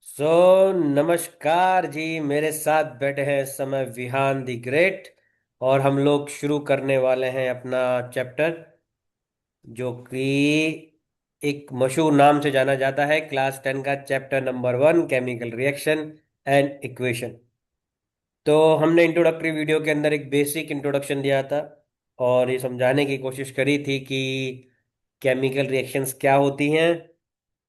सो नमस्कार जी। मेरे साथ बैठे हैं इस समय विहान दी ग्रेट। और हम लोग शुरू करने वाले हैं अपना चैप्टर, जो कि एक मशहूर नाम से जाना जाता है, क्लास 10 का chapter number 1, chemical reaction and equation. तो हमने इंट्रोडक्टरी वीडियो के अंदर एक बेसिक इंट्रोडक्शन दिया था और ये समझाने की कोशिश करी थी कि केमिकल रिएक्शंस क्या होती हैं।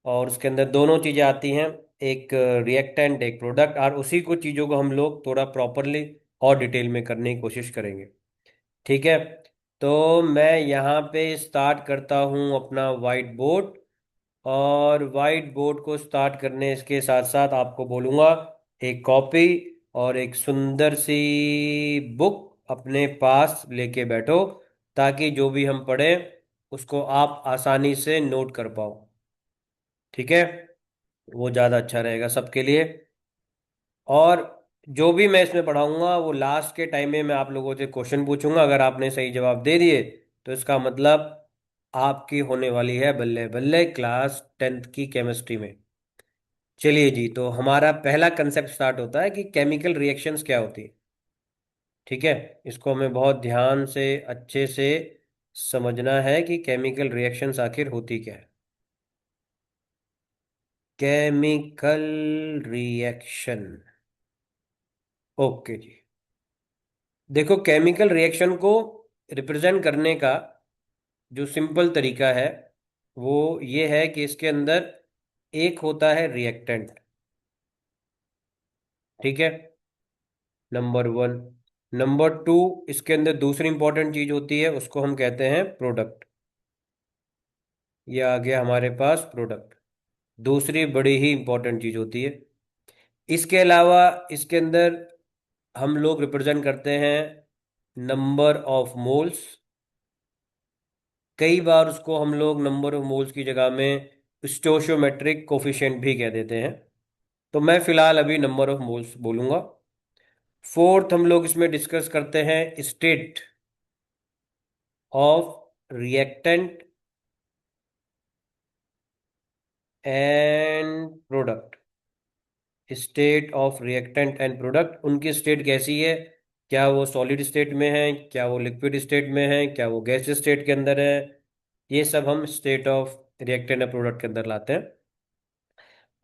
और उसके अंदर दोनों चीजें आती हैं, एक रिएक्टेंट एक प्रोडक्ट, और उसी को चीजों को हम लोग थोड़ा प्रॉपरली और डिटेल में करने की कोशिश करेंगे। ठीक है। तो मैं यहाँ पे स्टार्ट करता हूँ अपना वाइट बोर्ड। और वाइट बोर्ड को स्टार्ट करने इसके साथ साथ आपको बोलूँगा, एक कॉपी और एक सुंदर सी बुक अपने पास लेके बैठो, ताकि जो भी हम पढ़ें उसको आप आसानी से नोट कर पाओ। ठीक है। वो ज़्यादा अच्छा रहेगा सबके लिए। और जो भी मैं इसमें पढ़ाऊंगा वो लास्ट के टाइम में मैं आप लोगों से क्वेश्चन पूछूंगा। अगर आपने सही जवाब दे दिए तो इसका मतलब आपकी होने वाली है बल्ले बल्ले क्लास 10th की केमिस्ट्री में। चलिए जी, तो हमारा पहला कंसेप्ट स्टार्ट होता है कि केमिकल रिएक्शंस क्या होती है। ठीक है। इसको हमें बहुत ध्यान से अच्छे से समझना है कि केमिकल रिएक्शंस आखिर होती क्या है। Chemical reaction. ओके जी। देखो, केमिकल रिएक्शन को रिप्रेजेंट करने का जो सिंपल तरीका है वो ये है कि इसके अंदर एक होता है रिएक्टेंट। ठीक है, नंबर 1। नंबर 2, इसके अंदर दूसरी इंपॉर्टेंट चीज होती है, उसको हम कहते हैं प्रोडक्ट। ये आ गया हमारे पास प्रोडक्ट, दूसरी बड़ी ही इंपॉर्टेंट चीज होती है। इसके अलावा इसके अंदर हम लोग रिप्रेजेंट करते हैं नंबर ऑफ मोल्स। कई बार उसको हम लोग नंबर ऑफ मोल्स की जगह में स्टोशियोमेट्रिक कोफिशिएंट भी कह देते हैं। तो मैं फिलहाल अभी नंबर ऑफ मोल्स बोलूंगा। फोर्थ, हम लोग इसमें डिस्कस करते हैं state of reactant and product. State of reactant and product, उनकी स्टेट कैसी है, क्या वो सॉलिड स्टेट में है, क्या वो लिक्विड स्टेट में है, क्या वो गैस स्टेट के अंदर है। ये सब हम state of reactant and product के अंदर लाते हैं।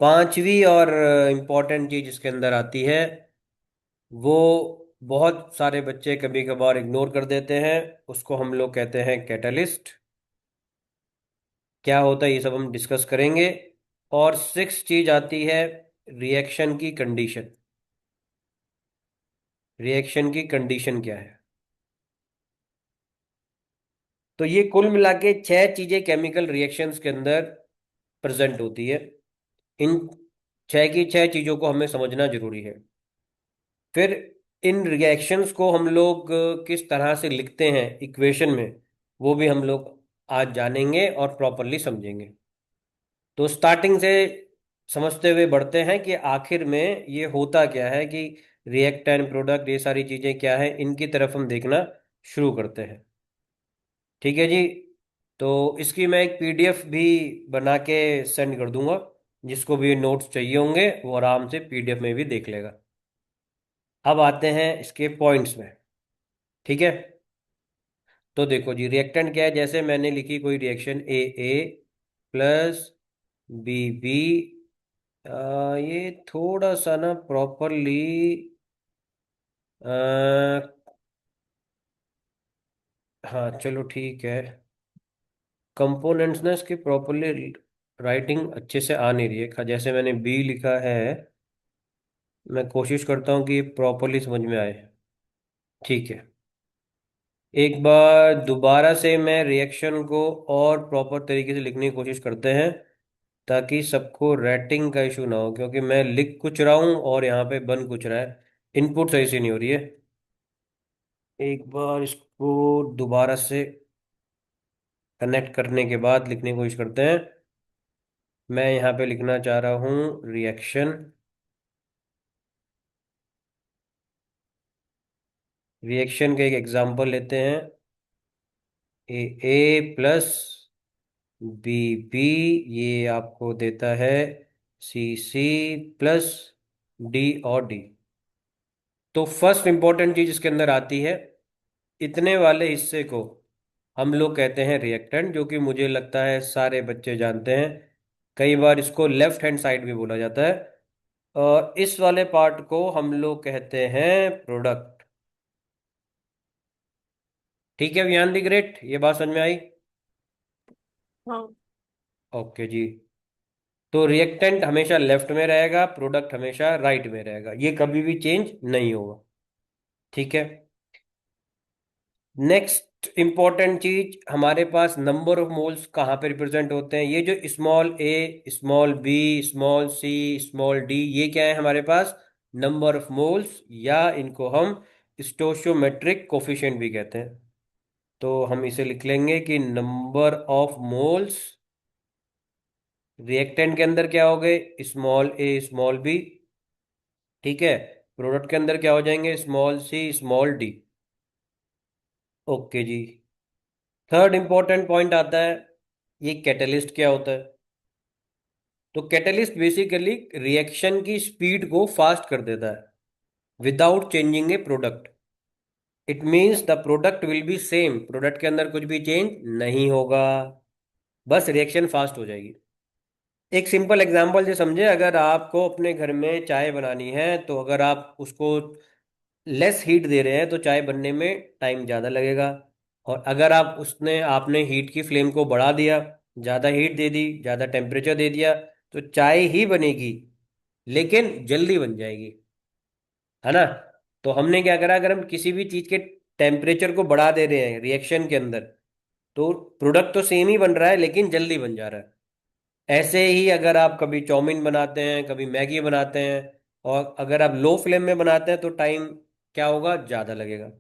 पांचवी और इम्पॉर्टेंट चीज इसके अंदर आती है, वो बहुत सारे बच्चे कभी कभार इग्नोर कर देते हैं, उसको हम लोग कहते हैं कैटलिस्ट। क्या होता है ये सब हम डिस्कस करेंगे। और सिक्स चीज आती है रिएक्शन की कंडीशन। रिएक्शन की कंडीशन क्या है। तो ये कुल मिला के छह चीजें केमिकल रिएक्शंस के अंदर प्रेजेंट होती है। इन छह की छह चीजों को हमें समझना जरूरी है। फिर इन रिएक्शंस को हम लोग किस तरह से लिखते हैं इक्वेशन में, वो भी हम लोग आज जानेंगे और प्रॉपरली समझेंगे। तो स्टार्टिंग से समझते हुए बढ़ते हैं कि आखिर में ये होता क्या है, कि रिएक्टेंट प्रोडक्ट ये सारी चीजें क्या है, इनकी तरफ हम देखना शुरू करते हैं। ठीक है जी। तो इसकी मैं एक पीडीएफ भी बना के सेंड कर दूंगा, जिसको भी नोट्स चाहिए होंगे वो आराम से पीडीएफ में भी देख लेगा। अब आते हैं इसके पॉइंट्स में। ठीक है। तो देखो जी, रिएक्टेंट क्या है, जैसे मैंने लिखी कोई रिएक्शन ए प्लस बी, ये थोड़ा सा ना प्रॉपरली, हाँ चलो ठीक है। कंपोनेंट्स ना इसके प्रॉपरली राइटिंग अच्छे से आ नहीं रही है। जैसे मैंने बी लिखा है, मैं कोशिश करता हूँ कि प्रॉपरली समझ में आए। ठीक है। एक बार दोबारा से मैं रिएक्शन को और प्रॉपर तरीके से लिखने की कोशिश करते हैं, ताकि सबको राइटिंग का इशू ना हो, क्योंकि मैं लिख कुछ रहा हूँ और यहाँ पे बन कुछ रहा है, इनपुट सही से नहीं हो रही है। एक बार इसको दोबारा से कनेक्ट करने के बाद लिखने की कोशिश करते हैं। मैं यहाँ पे लिखना चाह रहा हूँ रिएक्शन। रिएक्शन का एक एग्जांपल लेते हैं, ए प्लस बी बी, ये आपको देता है सी सी प्लस डी और डी। तो फर्स्ट इंपॉर्टेंट चीज इसके अंदर आती है, इतने वाले हिस्से को हम लोग कहते हैं रिएक्टेंट, जो कि मुझे लगता है सारे बच्चे जानते हैं। कई बार इसको लेफ्ट हैंड साइड भी बोला जाता है। और इस वाले पार्ट को हम लोग कहते हैं प्रोडक्ट। ठीक है विहान दी ग्रेट, ये बात समझ में आई? हाँ। ओके जी। तो रिएक्टेंट हमेशा लेफ्ट में रहेगा, प्रोडक्ट हमेशा राइट में रहेगा, ये कभी भी चेंज नहीं होगा। ठीक है। नेक्स्ट इंपॉर्टेंट चीज, हमारे पास नंबर ऑफ मोल्स कहाँ पे रिप्रेजेंट होते हैं? ये जो स्मॉल ए, small B, small C, small D, ये क्या है हमारे पास? नंबर ऑफ मोल्स, या इनको हम स्टोशियोमेट्रिक कोफिशिएंट भी कहते हैं। तो हम इसे लिख लेंगे कि नंबर ऑफ मोल्स रिएक्टेंट के अंदर क्या हो गए? स्मॉल ए, स्मॉल बी। ठीक है। प्रोडक्ट के अंदर क्या हो जाएंगे? Small C, small D. Okay जी। थर्ड इंपॉर्टेंट पॉइंट आता है, ये कैटलिस्ट क्या होता है? तो कैटलिस्ट बेसिकली रिएक्शन की स्पीड को फास्ट कर देता है without changing A product. It means the product will be same, product के अंदर कुछ भी चेंज नहीं होगा, बस रिएक्शन फास्ट हो जाएगी। एक सिंपल एग्जांपल जो समझे, अगर आपको अपने घर में चाय बनानी है, तो अगर आप उसको लेस हीट दे रहे हैं तो चाय बनने में टाइम ज़्यादा लगेगा। और अगर आप उसने आपने हीट की फ्लेम को बढ़ा दिया, ज़्यादा हीट दे दी, ज़्यादा टेम्परेचर दे दिया, तो चाय ही बनेगी लेकिन जल्दी बन जाएगी, है ना? तो हमने क्या करा, अगर हम किसी भी चीज़ के टेम्परेचर को बढ़ा दे रहे हैं रिएक्शन के अंदर, तो प्रोडक्ट तो सेम ही बन रहा है लेकिन जल्दी बन जा रहा है। ऐसे ही अगर आप कभी चाउमीन बनाते हैं, कभी मैगी बनाते हैं, और अगर आप लो फ्लेम में बनाते हैं तो टाइम क्या होगा? ज़्यादा लगेगा।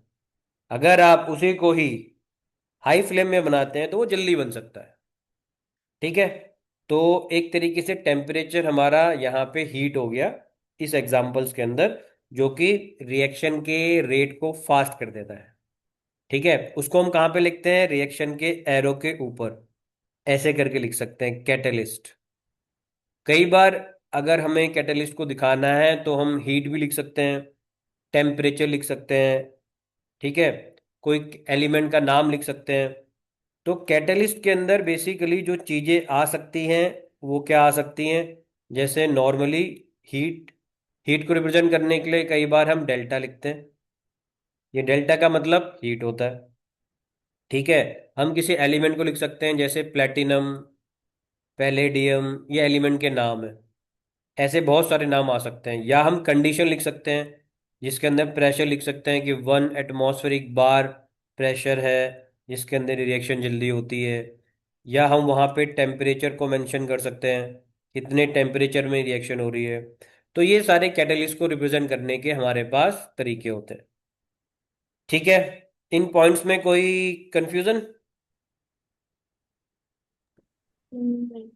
अगर आप उसी को ही हाई फ्लेम में बनाते हैं तो वो जल्दी बन सकता है। ठीक है। तो एक तरीके से टेम्परेचर हमारा यहाँ पे हीट हो गया इस एग्जांपल्स के अंदर, जो कि रिएक्शन के रेट को फास्ट कर देता है। ठीक है। उसको हम कहाँ पे लिखते हैं? रिएक्शन के एरो के ऊपर ऐसे करके लिख सकते हैं, कैटलिस्ट। कई बार अगर हमें कैटलिस्ट को दिखाना है तो हम हीट भी लिख सकते हैं, टेम्परेचर लिख सकते हैं। ठीक है। कोई एलिमेंट का नाम लिख सकते हैं। तो कैटलिस्ट के अंदर बेसिकली जो चीजें आ सकती हैं वो क्या आ सकती हैं? जैसे नॉर्मली हीट, हीट को रिप्रेजेंट करने के लिए कई बार हम डेल्टा लिखते हैं, ये डेल्टा का मतलब हीट होता है। ठीक है। हम किसी एलिमेंट को लिख सकते हैं जैसे प्लेटिनम, पैलेडियम, ये एलिमेंट के नाम है। ऐसे बहुत सारे नाम आ सकते हैं। या हम कंडीशन लिख सकते हैं जिसके अंदर प्रेशर लिख सकते हैं कि 1 एटमॉस्फेरिक बार प्रेशर है, जिसके अंदर रिएक्शन जल्दी होती है। या हम वहाँ पे टेम्परेचर को मेंशन कर सकते हैं, कितने टेम्परेचर में रिएक्शन हो रही है। तो ये सारे कैटलिस्ट को रिप्रेजेंट करने के हमारे पास तरीके होते हैं। ठीक है। इन पॉइंट्स में कोई कंफ्यूजन? नहीं।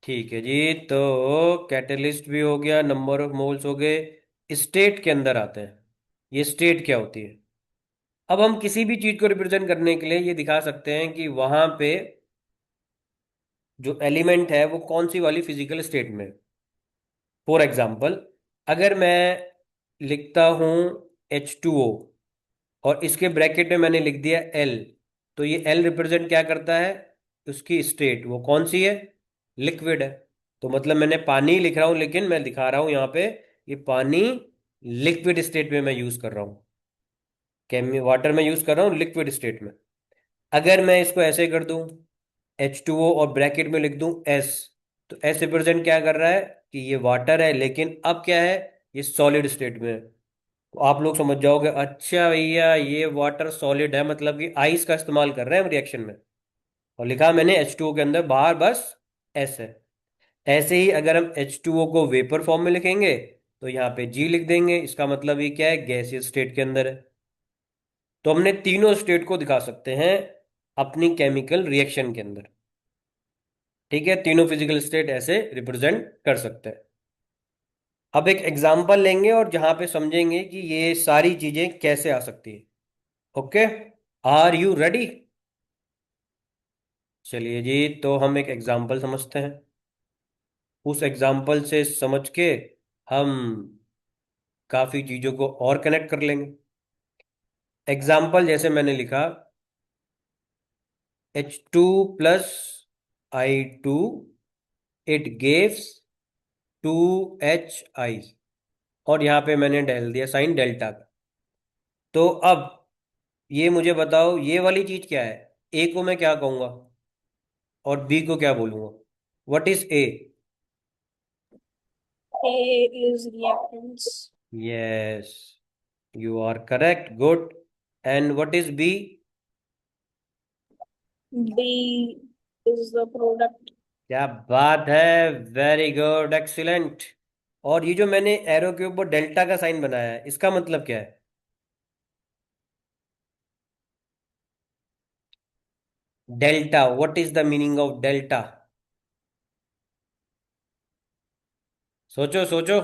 ठीक है जी। तो कैटलिस्ट भी हो गया, नंबर ऑफ मोल्स हो गए। स्टेट के अंदर आते हैं, ये स्टेट क्या होती है? अब हम किसी भी चीज को रिप्रेजेंट करने के लिए ये दिखा सकते हैं कि वहां पे जो एलिमेंट है वो कौन सी वाली फिजिकल स्टेट में। फॉर एग्जाम्पल, अगर मैं लिखता हूं H2O और इसके ब्रैकेट में मैंने लिख दिया L, तो ये L रिप्रेजेंट क्या करता है? उसकी स्टेट वो कौन सी है? लिक्विड है। तो मतलब मैंने पानी लिख रहा हूं लेकिन मैं दिखा रहा हूं यहाँ पे ये पानी लिक्विड स्टेट में मैं यूज कर रहा हूँ। केमी वाटर में यूज कर रहा हूँ लिक्विड स्टेट में। अगर मैं इसको ऐसे कर दूं H2O और ब्रैकेट में लिख दूं S, तो S रिप्रेजेंट क्या कर रहा है कि ये वाटर है लेकिन अब क्या है? ये सॉलिड स्टेट में है। तो आप लोग समझ जाओगे, अच्छा भैया ये वाटर सॉलिड है, मतलब कि आइस का इस्तेमाल कर रहे हैं हम रिएक्शन में। और लिखा मैंने H2O के अंदर बाहर बस S है। ऐसे ही अगर हम H2O को वेपर फॉर्म में लिखेंगे तो यहाँ पे G लिख देंगे, इसका मतलब ये क्या है? गैसियस स्टेट के अंदर है। तो हमने तीनों स्टेट को दिखा सकते हैं अपनी केमिकल रिएक्शन के अंदर। ठीक है। तीनों फिजिकल स्टेट ऐसे रिप्रेजेंट कर सकते हैं। अब एक एग्जांपल लेंगे और जहां पे समझेंगे कि ये सारी चीजें कैसे आ सकती है। Okay, are you ready? चलिए जी, तो हम एक एग्जाम्पल समझते हैं। उस एग्जाम्पल से समझ के हम काफी चीजों को और कनेक्ट कर लेंगे। एग्जाम्पल जैसे मैंने लिखा, H2 + I2, it gives 2HI। और यहाँ पे मैंने डाल दिया साइन डेल्टा का। तो अब ये मुझे बताओ, ये वाली चीज क्या है? ए को मैं क्या कहूंगा और बी को क्या बोलूंगा? What is A? A is reactants. Yes, you are correct, good. And what is B? B is the product. क्या बात है, वेरी गुड, एक्सीलेंट। और ये जो मैंने एरो के ऊपर डेल्टा का साइन बनाया है, इसका मतलब क्या है? Delta, what is the meaning of delta? सोचो सोचो।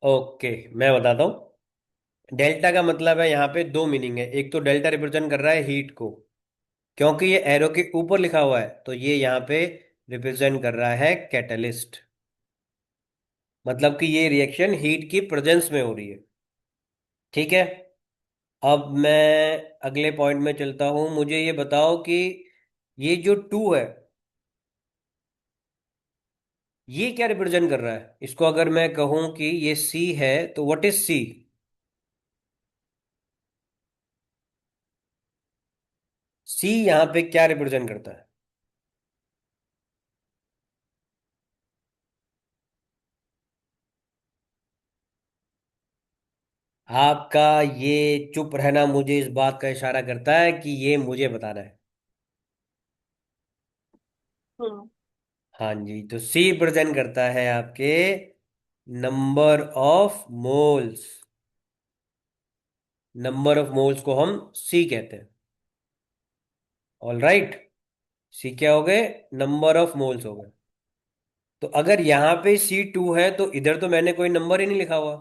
ओके, मैं बताता हूँ। डेल्टा का मतलब है, यहाँ पे दो मीनिंग है। एक तो डेल्टा रिप्रेजेंट कर रहा है हीट को, क्योंकि ये एरो के ऊपर लिखा हुआ है, तो ये यहाँ पे रिप्रेजेंट कर रहा है कैटलिस्ट। मतलब कि ये रिएक्शन हीट की प्रेजेंस में हो रही है। ठीक है। अब मैं अगले पॉइंट में चलता हूं। मुझे ये बताओ कि ये जो टू है, ये क्या रिप्रेजेंट कर रहा है? इसको अगर मैं कहूं कि ये सी है, तो व्हाट इज सी? सी यहाँ पे क्या रिप्रेजेंट करता है? आपका ये चुप रहना मुझे इस बात का इशारा करता है कि ये मुझे बताना है। हाँ। हाँ जी, तो सी रिप्रेजेंट करता है आपके number of moles. Number of moles को हम सी कहते हैं। All right. सी क्या हो गए? नंबर ऑफ मोल्स हो गए। तो अगर यहाँ पे C2 है, तो इधर तो मैंने कोई नंबर ही नहीं लिखा हुआ।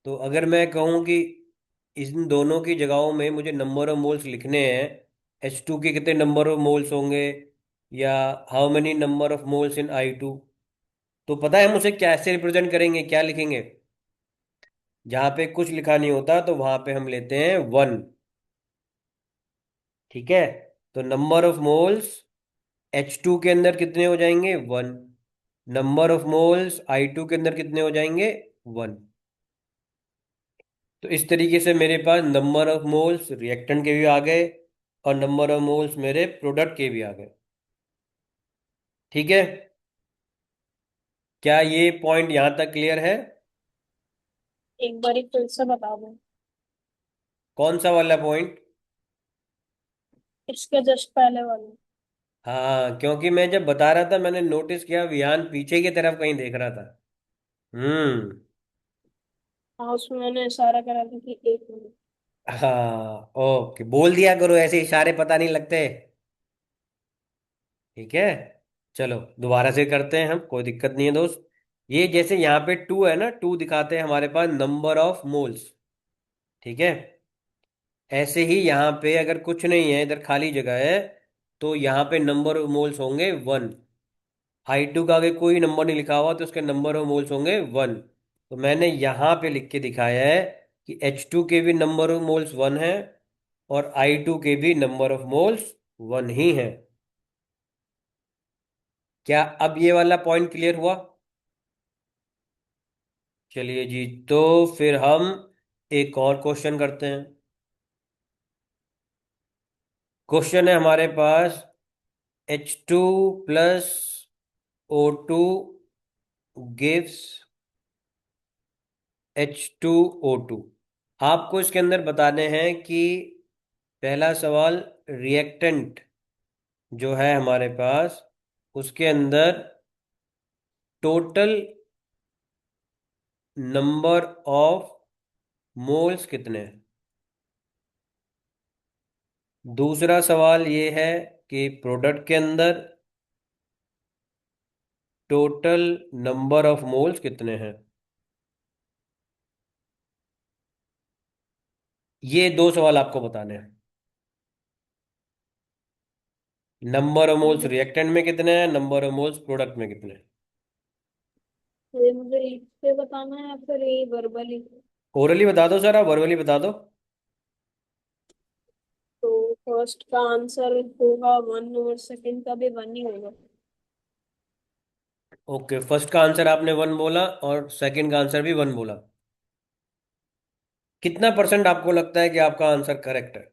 तो अगर मैं कहूँ कि इन दोनों की जगहों में मुझे नंबर ऑफ मोल्स लिखने हैं, H2 के कितने नंबर ऑफ मोल्स होंगे, या how many number of moles in I2, तो पता है हम उसे कैसे रिप्रेजेंट करेंगे, क्या लिखेंगे? जहाँ पे कुछ लिखा नहीं होता, तो वहां पे हम लेते हैं 1। ठीक है। तो नंबर ऑफ मोल्स H2 के अंदर कितने हो जाएंगे? 1। नंबर ऑफ मोल्स I2 के अंदर कितने हो जाएंगे? 1। तो इस तरीके से मेरे पास नंबर ऑफ मोल्स रिएक्टेंट के भी आ गए, और नंबर ऑफ मोल्स मेरे प्रोडक्ट के भी आ गए। ठीक है। क्या ये पॉइंट यहां तक क्लियर है? एक बार फिर से बता दो। कौन सा वाला पॉइंट? इसके जस्ट पहले वाले। हाँ, क्योंकि मैं जब बता रहा था, मैंने नोटिस किया विहान पीछे की तरफ कहीं देख रहा था। हम्म। हाँ, उसमें मैंने इशारा करा था कि 1 मिनट। हाँ, ओके, बोल दिया करो, ऐसे इशारे पता नहीं लगते। ठीक है। चलो दोबारा से करते हैं हम, कोई दिक्कत नहीं है दोस्त। ये जैसे यहाँ पे टू है ना, टू दिखाते हैं हमारे पास नंबर ऑफ मोल्स। ठीक है। ऐसे ही यहाँ पे अगर कुछ नहीं है, इधर खाली जगह है, तो यहाँ पे नंबर ऑफ मोल्स होंगे 1। I2 का आगे कोई नंबर नहीं लिखा हुआ, तो उसके नंबर ऑफ मोल्स होंगे 1। तो मैंने यहाँ पे लिख के दिखाया है कि H2 के भी नंबर ऑफ मोल्स 1 है, और I2 के भी नंबर ऑफ मोल्स 1 ही है। क्या अब ये वाला पॉइंट क्लियर हुआ? चलिए जी, तो फिर हम एक और क्वेश्चन करते हैं। क्वेश्चन है हमारे पास, H2 + O2 गिव्स H2O2। आपको इसके अंदर बताने हैं कि पहला सवाल, रिएक्टेंट जो है हमारे पास, उसके अंदर टोटल नंबर ऑफ मोल्स कितने हैं। दूसरा सवाल ये है कि प्रोडक्ट के अंदर टोटल नंबर ऑफ मोल्स कितने हैं। ये दो सवाल आपको बताने हैं। नंबर ऑफ मोल्स ठीक रिएक्टेंट में कितने हैं, नंबर ऑफ मोल्स प्रोडक्ट में कितने हैं। है, ये मुझे लिख के बताना है या फिर ये वर्बली? ओरली बता दो सर, आप वर्बली बता दो। तो फर्स्ट का आंसर होगा वन और सेकंड का भी वन ही होगा। ओके, फर्स्ट का आंसर आपने वन बोला और सेकंड का आंसर भी वन बोला। कितना परसेंट आपको लगता है कि आपका आंसर करेक्ट है।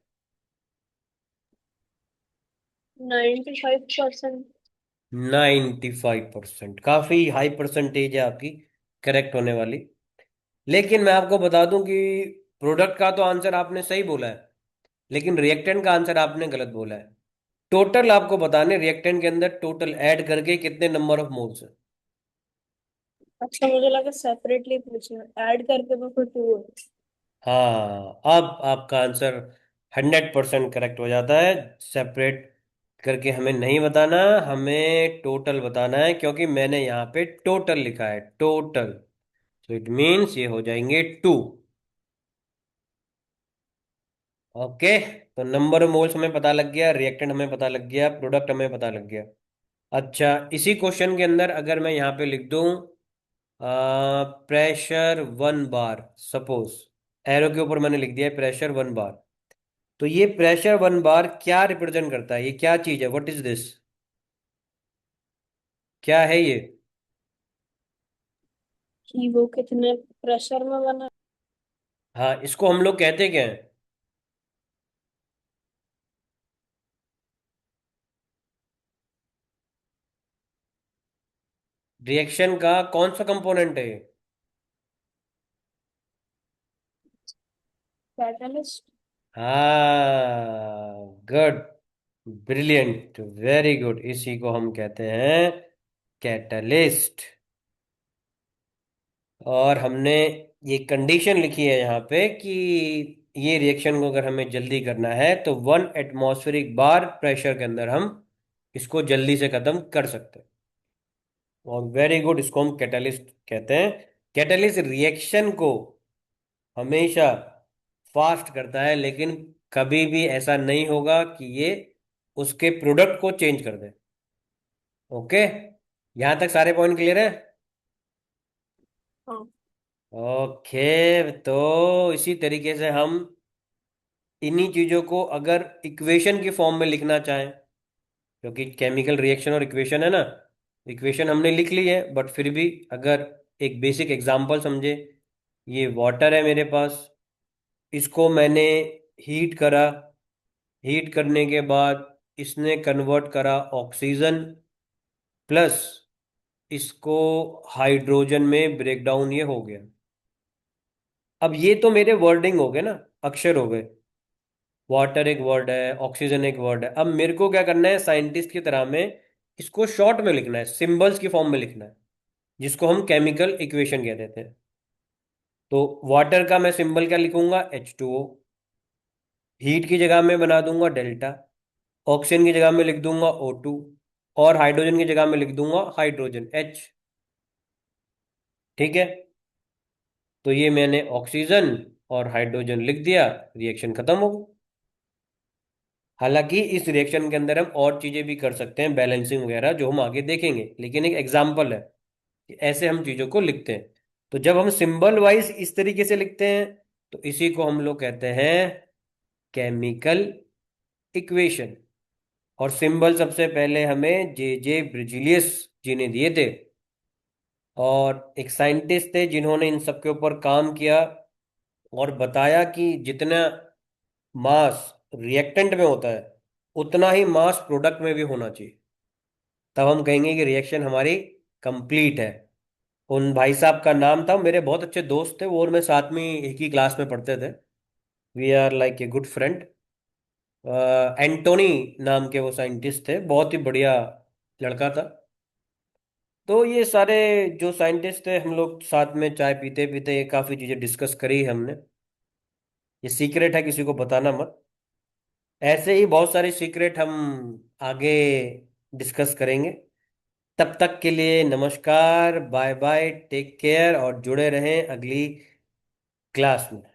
95%। 95%, काफी हाई परसेंटेज है आपकी करेक्ट होने वाली। लेकिन मैं आपको बता दूं कि प्रोडक्ट का तो आंसर आपने सही बोला है, लेकिन रिएक्टेंट का आंसर आपने गलत बोला है। टोटल आपको बताने रिएक्टेंट के अंदर टोटल ऐड करके कितने नंबर ऑफ मोल्स है। अच्छा, मुझे लगा सेपरेटली पूछना, ऐड करके तो फिर टू है। हाँ, अब आपका आंसर 100% करेक्ट हो जाता है। सेपरेट करके हमें नहीं बताना, हमें टोटल बताना है, क्योंकि मैंने यहाँ पे टोटल लिखा है, टोटल। तो इट मीन्स ये हो जाएंगे टू। ओके, तो नंबर ऑफ मोल्स हमें पता लग गया, रिएक्टेंट हमें पता लग गया, प्रोडक्ट हमें पता लग गया। अच्छा, इसी क्वेश्चन के अंदर अगर मैं यहाँ पे लिख दूं प्रेशर 1 बार, सपोज एरो के ऊपर मैंने लिख दिया है प्रेशर 1 बार। तो ये प्रेशर 1 बार क्या रिप्रेजेंट करता है, ये क्या चीज है, व्हाट इज दिस, क्या है ये। कि वो कितने प्रेशर में बना। हाँ, इसको हम लोग कहते क्या है। रिएक्शन का कौन सा कंपोनेंट है ये। कैटलिस्ट। हाँ, गुड, ब्रिलियंट, वेरी गुड, इसी को हम कहते हैं कैटलिस्ट। और हमने ये कंडीशन लिखी है यहाँ पे कि ये रिएक्शन को अगर हमें जल्दी करना है तो 1 एटमॉस्फेरिक बार प्रेशर के अंदर हम इसको जल्दी से खत्म कर सकते हैं। और वेरी गुड, इसको हम कैटलिस्ट कहते हैं। कैटलिस्ट रिएक्शन को हमेशा फास्ट करता है, लेकिन कभी भी ऐसा नहीं होगा कि ये उसके प्रोडक्ट को चेंज कर दे। ओके, यहां तक सारे पॉइंट क्लियर है। हाँ। ओके, तो इसी तरीके से हम इन्हीं चीजों को अगर इक्वेशन की फॉर्म में लिखना चाहें, क्योंकि केमिकल रिएक्शन और इक्वेशन है ना, इक्वेशन हमने लिख ली है, बट फिर भी अगर एक बेसिक एग्जांपल समझे, ये वाटर है मेरे पास, इसको मैंने हीट करा, हीट करने के बाद इसने कन्वर्ट करा ऑक्सीजन प्लस, इसको हाइड्रोजन में ब्रेक डाउन ये हो गया। अब ये तो मेरे वर्डिंग हो गए ना, अक्षर हो गए। वाटर एक वर्ड है, ऑक्सीजन एक वर्ड है। अब मेरे को क्या करना है, साइंटिस्ट की तरह में इसको शॉर्ट में लिखना है, सिंबल्स की फॉर्म में लिखना है, जिसको हम केमिकल इक्वेशन कह देते हैं। तो वाटर का मैं सिंबल क्या लिखूंगा, H2O। हीट की जगह में बना दूंगा डेल्टा। ऑक्सीजन की जगह में लिख दूंगा O2। और हाइड्रोजन की जगह में लिख दूंगा हाइड्रोजन H। ठीक है, तो ये मैंने ऑक्सीजन और हाइड्रोजन लिख दिया, रिएक्शन खत्म हो गई। हालांकि इस रिएक्शन के अंदर हम और चीजें भी कर सकते हैं, बैलेंसिंग वगैरह, जो हम आगे देखेंगे, लेकिन एक एग्जाम्पल है कि ऐसे हम चीजों को लिखते हैं। तो जब हम सिंबल वाइज इस तरीके से लिखते हैं, तो इसी को हम लोग कहते हैं केमिकल इक्वेशन। और सिंबल सबसे पहले हमें जे ब्रिजिलियस जी ने दिए थे, और एक साइंटिस्ट थे जिन्होंने इन सब के ऊपर काम किया और बताया कि जितना मास रिएक्टेंट में होता है उतना ही मास प्रोडक्ट में भी होना चाहिए, तब हम कहेंगे कि रिएक्शन हमारी कंप्लीट है। उन भाई साहब का नाम था, मेरे बहुत अच्छे दोस्त थे वो, और मैं साथ में एक ही क्लास में पढ़ते थे। We are like a good friend. Antony नाम के वो साइंटिस्ट थे, बहुत ही बढ़िया लड़का था। तो ये सारे जो साइंटिस्ट थे, हम लोग साथ में चाय पीते पीते ये काफ़ी चीज़ें डिस्कस करी है हमने। ये सीक्रेट है, किसी को बताना मत। ऐसे ही बहुत सारे सीक्रेट हम आगे डिस्कस करेंगे। तब तक के लिए नमस्कार, बाय बाय, टेक केयर, और जुड़े रहें अगली क्लास में।